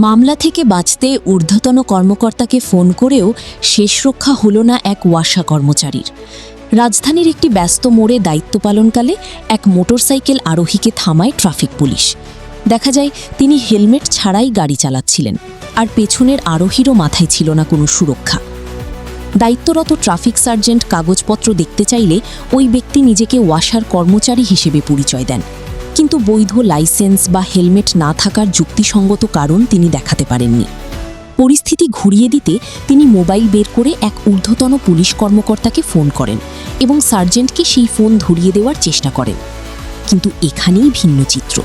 মামলা থেকে বাঁচতে ঊর্ধ্বতন কর্মকর্তাকে ফোন করেও শেষ রক্ষা হল না এক ওয়াসা কর্মচারীর। রাজধানীর একটি ব্যস্ত মোড়ে দায়িত্ব পালনকালে এক মোটরসাইকেল আরোহীকে থামায় ট্রাফিক পুলিশ। দেখা যায় তিনি হেলমেট ছাড়াই গাড়ি চালাচ্ছিলেন, আর পেছনের আরোহীরও মাথায় ছিল না কোনো সুরক্ষা। দায়িত্বরত ট্রাফিক সার্জেন্ট কাগজপত্র দেখতে চাইলে ওই ব্যক্তি নিজেকে ওয়াসার কর্মচারী হিসেবে পরিচয় দেন, কিন্তু বৈধ লাইসেন্স বা হেলমেট না থাকার যুক্তিসঙ্গত কারণ তিনি দেখাতে পারেননি। পরিস্থিতি ঘুরিয়ে দিতে তিনি মোবাইল বের করে এক ঊর্ধ্বতন পুলিশ কর্মকর্তাকে ফোন করেন এবং সার্জেন্টকে সেই ফোন ধরিয়ে দেওয়ার চেষ্টা করেন। কিন্তু এখানেই ভিন্ন চিত্র।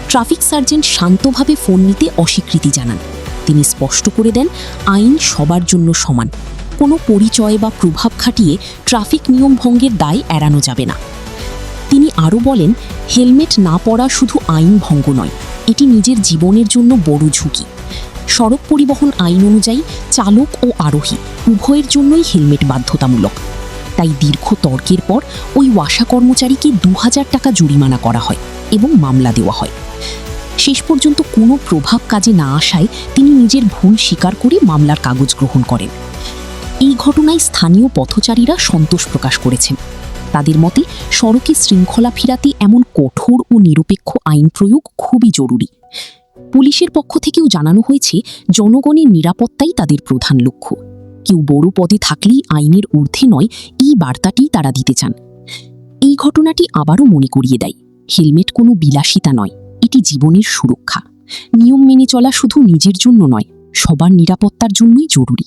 ট্রাফিক সার্জেন্ট শান্তভাবে ফোন নিতে অস্বীকৃতি জানান। তিনি স্পষ্ট করে দেন, আইন সবার জন্য সমান, কোনো পরিচয় বা প্রভাব খাটিয়ে ট্রাফিক নিয়ম ভঙ্গের দায় এড়ানো যাবে না। তিনি আরও বলেন, হেলমেট না পরা শুধু আইন ভঙ্গ নয়, এটি নিজের জীবনের জন্য বড় ঝুঁকি। সড়ক পরিবহন আইন অনুযায়ী চালক ও আরোহী উভয়ের জন্যই হেলমেট বাধ্যতামূলক। তাই দীর্ঘ তর্কের পর ওই ওয়াসা কর্মচারীকে ২০০০ টাকা জরিমানা করা হয় এবং মামলা দেওয়া হয়। শেষ পর্যন্ত কোনো প্রভাব কাজে না আসায় তিনি নিজের ভুল স্বীকার করে মামলার কাগজ গ্রহণ করেন। এই ঘটনায় স্থানীয় পথচারীরা সন্তোষ প্রকাশ করেছেন। তাদের মতে, সড়কে শৃঙ্খলা ফিরাতে এমন কঠোর ও নিরপেক্ষ আইন প্রয়োগ খুবই জরুরি। পুলিশের পক্ষ থেকেও জানানো হয়েছে, জনগণের নিরাপত্তাই তাদের প্রধান লক্ষ্য। কেউ বড় পদে থাকলেই আইনের ঊর্ধ্বে নয়, এই বার্তাটি তারা দিতে চান। এই ঘটনাটি আবারও মনে করিয়ে দেয়, হেলমেট কোনো বিলাসিতা নয়, এটি জীবনের সুরক্ষা। নিয়ম মেনে চলা শুধু নিজের জন্য নয়, সবার নিরাপত্তার জন্যই জরুরি।